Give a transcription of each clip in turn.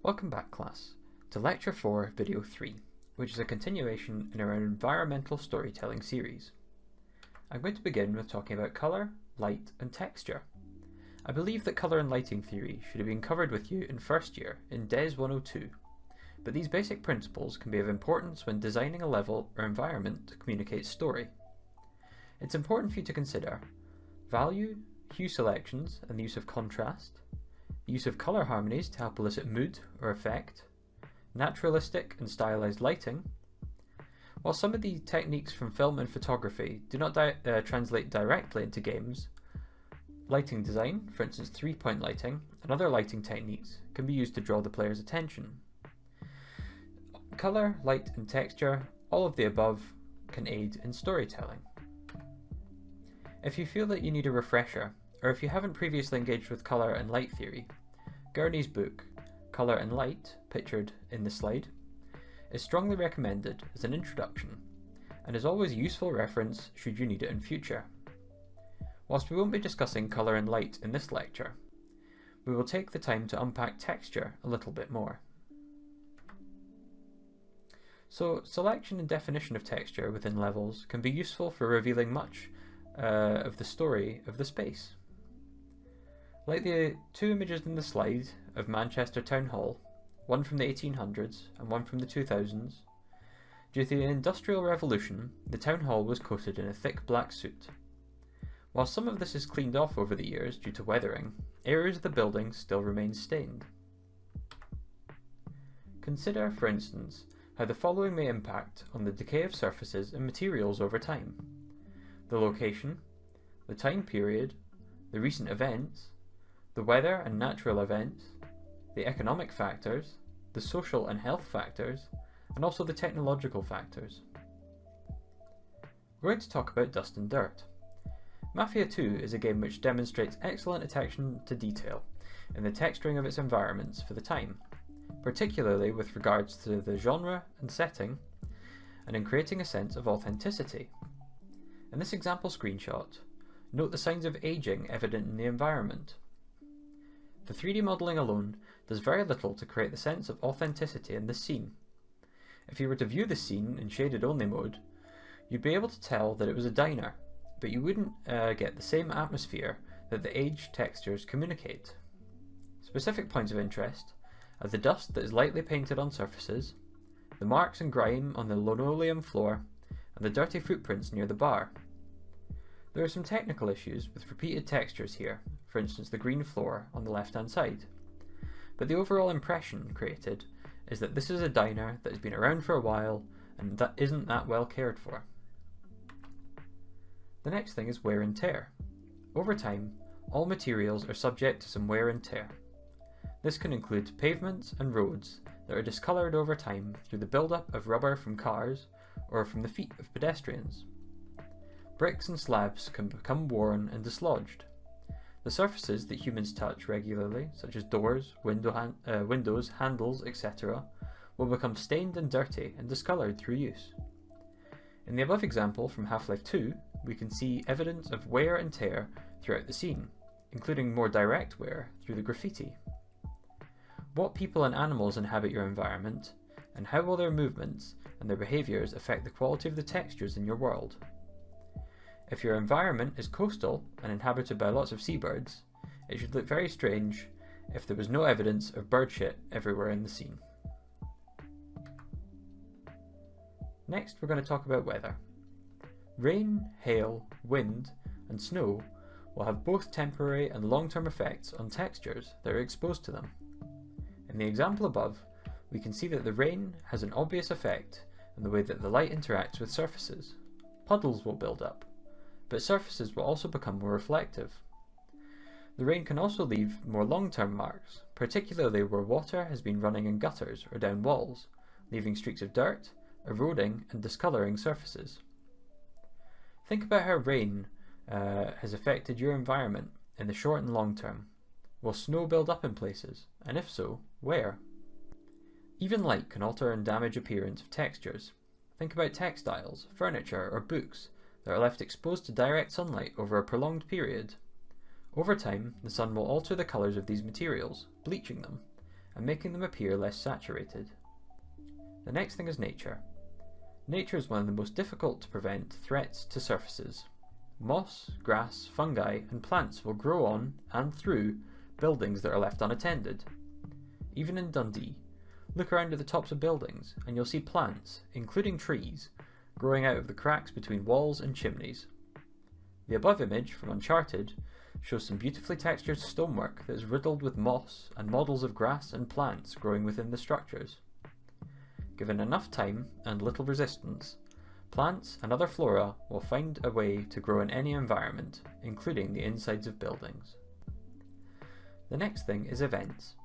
Welcome back, class, to Lecture 4, Video 3, which is a continuation in our environmental storytelling series. I'm going to begin with talking about colour, light and texture. I believe that colour and lighting theory should have been covered with you in first year in DES 102, but these basic principles can be of importance when designing a level or environment to communicate story. It's important for you to consider value, hue selections and the use of contrast, the use of colour harmonies to help elicit mood or effect, naturalistic and stylised lighting. While some of the techniques from film and photography do not translate directly into games, lighting design, for instance 3-point lighting, and other lighting techniques can be used to draw the player's attention. Colour, light and texture, all of the above, can aid in storytelling. If you feel that you need a refresher, or if you haven't previously engaged with colour and light theory, Gurney's book, Colour and Light, pictured in the slide, is strongly recommended as an introduction, and is always a useful reference should you need it in future. Whilst we won't be discussing colour and light in this lecture, we will take the time to unpack texture a little bit more. So, selection and definition of texture within levels can be useful for revealing much of the story of the space. Like the two images in the slide of Manchester Town Hall, one from the 1800s and one from the 2000s, due to the Industrial Revolution, the Town Hall was coated in a thick black soot. While some of this is cleaned off over the years due to weathering, areas of the building still remain stained. Consider, for instance, how the following may impact on the decay of surfaces and materials over time: the location, the time period, the recent events, the weather and natural events, the economic factors, the social and health factors, and also the technological factors. We're going to talk about dust and dirt. Mafia 2 is a game which demonstrates excellent attention to detail in the texturing of its environments for the time, particularly with regards to the genre and setting, and in creating a sense of authenticity. In this example screenshot, note the signs of aging evident in the environment. The 3D modelling alone does very little to create the sense of authenticity in this scene. If you were to view the scene in shaded only mode, you'd be able to tell that it was a diner, but you wouldn't get the same atmosphere that the aged textures communicate. Specific points of interest are the dust that is lightly painted on surfaces, the marks and grime on the linoleum floor, and the dirty footprints near the bar. There are some technical issues with repeated textures here, for instance the green floor on the left hand side, but the overall impression created is that this is a diner that has been around for a while and that isn't that well cared for. The next thing is wear and tear. Over time, all materials are subject to some wear and tear. This can include pavements and roads that are discoloured over time through the build-up of rubber from cars or from the feet of pedestrians. Bricks and slabs can become worn and dislodged. The surfaces that humans touch regularly, such as doors, windows, handles, etc., will become stained and dirty and discoloured through use. In the above example from Half-Life 2, we can see evidence of wear and tear throughout the scene, including more direct wear through the graffiti. What people and animals inhabit your environment, and how will their movements and their behaviours affect the quality of the textures in your world? If your environment is coastal and inhabited by lots of seabirds, it should look very strange if there was no evidence of bird shit everywhere in the scene. Next, we're going to talk about weather. Rain, hail, wind, and snow will have both temporary and long-term effects on textures that are exposed to them. In the example above, we can see that the rain has an obvious effect in the way that the light interacts with surfaces. Puddles will build up, but surfaces will also become more reflective. The rain can also leave more long-term marks, particularly where water has been running in gutters or down walls, leaving streaks of dirt, eroding and discolouring surfaces. Think about how rain has affected your environment in the short and long term. Will snow build up in places, and if so, where? Even light can alter and damage appearance of textures. Think about textiles, furniture or books that are left exposed to direct sunlight over a prolonged period. Over time, the sun will alter the colours of these materials, bleaching them, and making them appear less saturated. The next thing is nature. Nature is one of the most difficult to prevent threats to surfaces. Moss, grass, fungi, and plants will grow on and through buildings that are left unattended. Even in Dundee, look around at the tops of buildings and you'll see plants, including trees, growing out of the cracks between walls and chimneys. The above image from Uncharted shows some beautifully textured stonework that is riddled with moss and models of grass and plants growing within the structures. Given enough time and little resistance, plants and other flora will find a way to grow in any environment, including the insides of buildings. The next thing is events.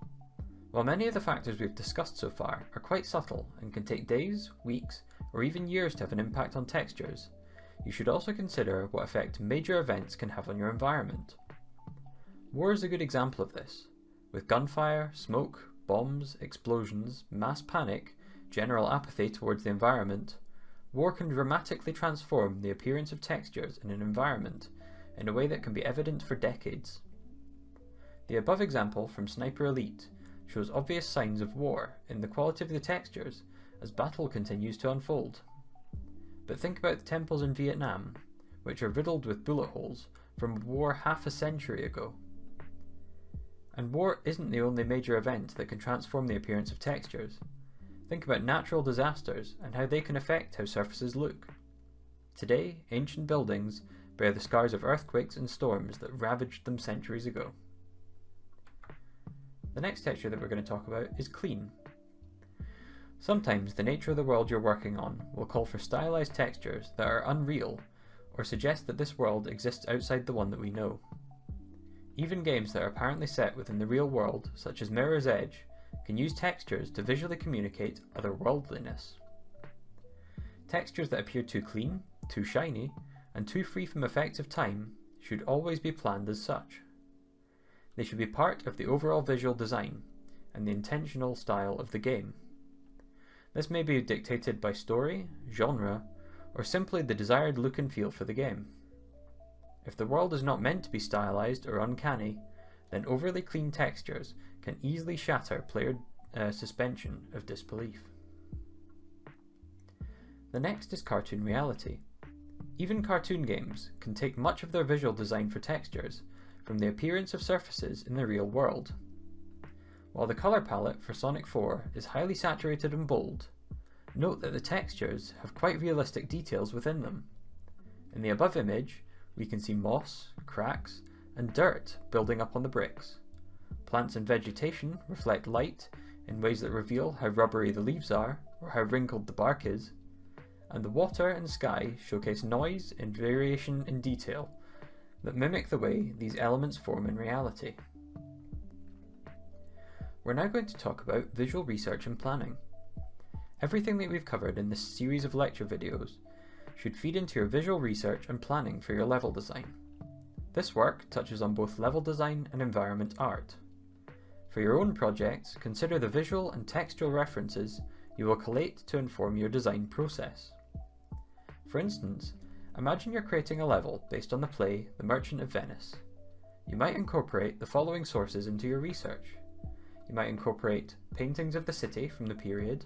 While many of the factors we've discussed so far are quite subtle and can take days, weeks, or even years to have an impact on textures, you should also consider what effect major events can have on your environment. War is a good example of this. With gunfire, smoke, bombs, explosions, mass panic, general apathy towards the environment, war can dramatically transform the appearance of textures in an environment in a way that can be evident for decades. The above example from Sniper Elite shows obvious signs of war in the quality of the textures as battle continues to unfold. But think about the temples in Vietnam, which are riddled with bullet holes from war half a century ago. And war isn't the only major event that can transform the appearance of textures. Think about natural disasters and how they can affect how surfaces look. Today, ancient buildings bear the scars of earthquakes and storms that ravaged them centuries ago. The next texture that we're going to talk about is clean. Sometimes the nature of the world you're working on will call for stylized textures that are unreal or suggest that this world exists outside the one that we know. Even games that are apparently set within the real world, such as Mirror's Edge, can use textures to visually communicate otherworldliness. Textures that appear too clean, too shiny, and too free from effects of time should always be planned as such. They should be part of the overall visual design and the intentional style of the game. This may be dictated by story, genre, or simply the desired look and feel for the game. If the world is not meant to be stylized or uncanny, then overly clean textures can easily shatter player suspension of disbelief. The next is cartoon reality. Even cartoon games can take much of their visual design for textures from the appearance of surfaces in the real world. While the colour palette for Sonic 4 is highly saturated and bold, note that the textures have quite realistic details within them. In the above image, we can see moss, cracks, and dirt building up on the bricks. Plants and vegetation reflect light in ways that reveal how rubbery the leaves are or how wrinkled the bark is, and the water and sky showcase noise and variation in detail that mimic the way these elements form in reality. We're now going to talk about visual research and planning. Everything that we've covered in this series of lecture videos should feed into your visual research and planning for your level design. This work touches on both level design and environment art. For your own projects, consider the visual and textual references you will collate to inform your design process. For instance, imagine you're creating a level based on the play The Merchant of Venice. You might incorporate the following sources into your research. You might incorporate paintings of the city from the period,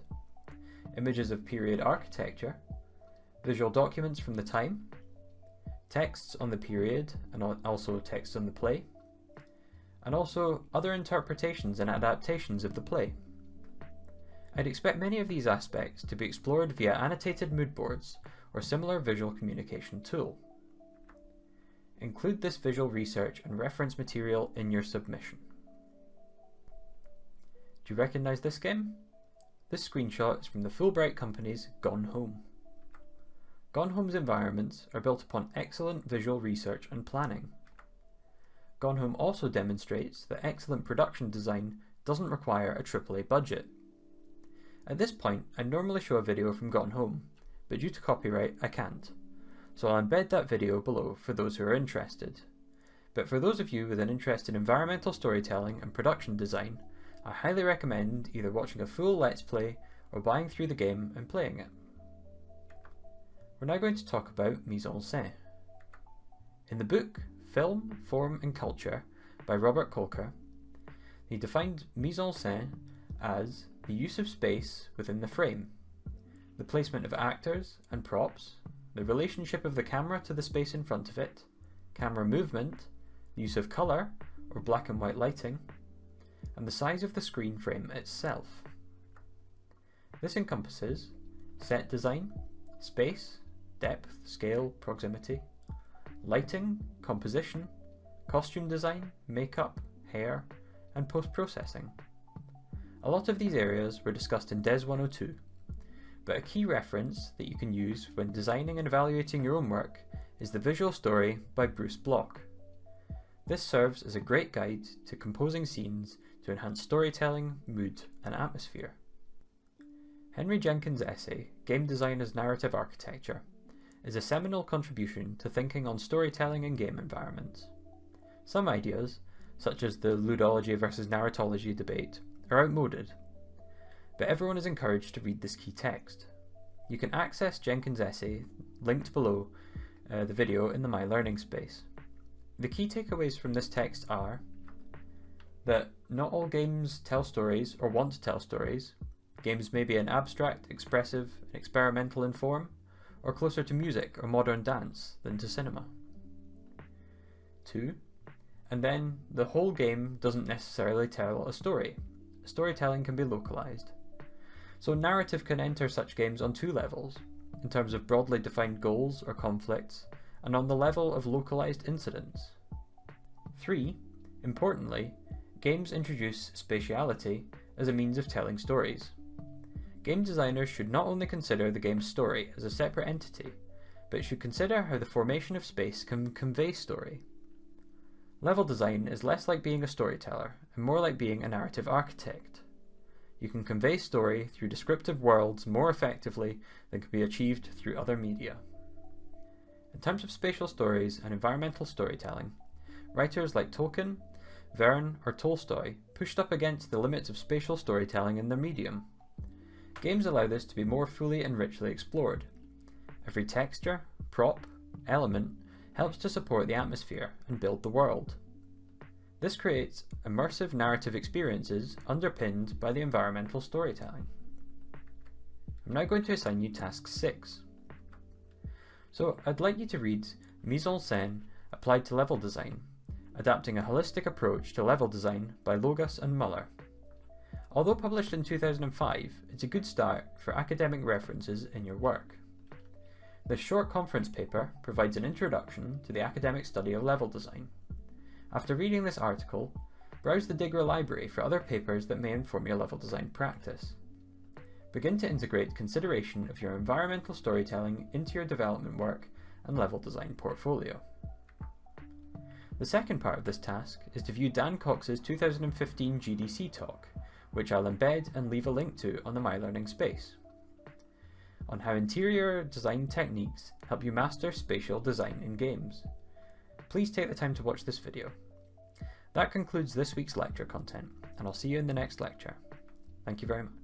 images of period architecture, visual documents from the time, texts on the period and also texts on the play, and also other interpretations and adaptations of the play. I'd expect many of these aspects to be explored via annotated mood boards or similar visual communication tool. Include this visual research and reference material in your submission. Do you recognise this game? This screenshot is from the Fulbright company's Gone Home. Gone Home's environments are built upon excellent visual research and planning. Gone Home also demonstrates that excellent production design doesn't require a AAA budget. At this point, I normally show a video from Gone Home, but due to copyright I can't, so I'll embed that video below for those who are interested. But for those of you with an interest in environmental storytelling and production design, I highly recommend either watching a full Let's Play or buying through the game and playing it. We're now going to talk about mise en scène. In the book Film, Form and Culture by Robert Kolker, he defined mise en scène as the use of space within the frame, the placement of actors and props, the relationship of the camera to the space in front of it, camera movement, the use of colour or black and white lighting, and the size of the screen frame itself. This encompasses set design, space, depth, scale, proximity, lighting, composition, costume design, makeup, hair, and post-processing. A lot of these areas were discussed in DES 102, but a key reference that you can use when designing and evaluating your own work is The Visual Story by Bruce Bloch. This serves as a great guide to composing scenes to enhance storytelling, mood, and atmosphere. Henry Jenkins' essay, Game Design as Narrative Architecture, is a seminal contribution to thinking on storytelling in game environments. Some ideas, such as the ludology versus narratology debate, are outmoded, but everyone is encouraged to read this key text. You can access Jenkins' essay, linked below the video in the My Learning space. The key takeaways from this text are that not all games tell stories or want to tell stories. Games may be an abstract, expressive, and experimental in form, or closer to music or modern dance than to cinema. 2. And then the whole game doesn't necessarily tell a story. Storytelling can be localized. So narrative can enter such games on two levels, in terms of broadly defined goals or conflicts, and on the level of localized incidents. 3. Importantly, games introduce spatiality as a means of telling stories. Game designers should not only consider the game's story as a separate entity, but should consider how the formation of space can convey story. Level design is less like being a storyteller and more like being a narrative architect. You can convey story through descriptive worlds more effectively than can be achieved through other media. In terms of spatial stories and environmental storytelling, writers like Tolkien, Verne, or Tolstoy pushed up against the limits of spatial storytelling in their medium. Games allow this to be more fully and richly explored. Every texture, prop, element helps to support the atmosphere and build the world. This creates immersive narrative experiences underpinned by the environmental storytelling. I'm now going to assign you task 6. So I'd like you to read Mise en scène applied to level design, adapting a holistic approach to level design by Logas and Muller. Although published in 2005, it's a good start for academic references in your work. This short conference paper provides an introduction to the academic study of level design. After reading this article, browse the Digra library for other papers that may inform your level design practice. Begin to integrate consideration of your environmental storytelling into your development work and level design portfolio. The second part of this task is to view Dan Cox's 2015 GDC talk, which I'll embed and leave a link to on the My Learning space, on how interior design techniques help you master spatial design in games. Please take the time to watch this video. That concludes this week's lecture content, and I'll see you in the next lecture. Thank you very much.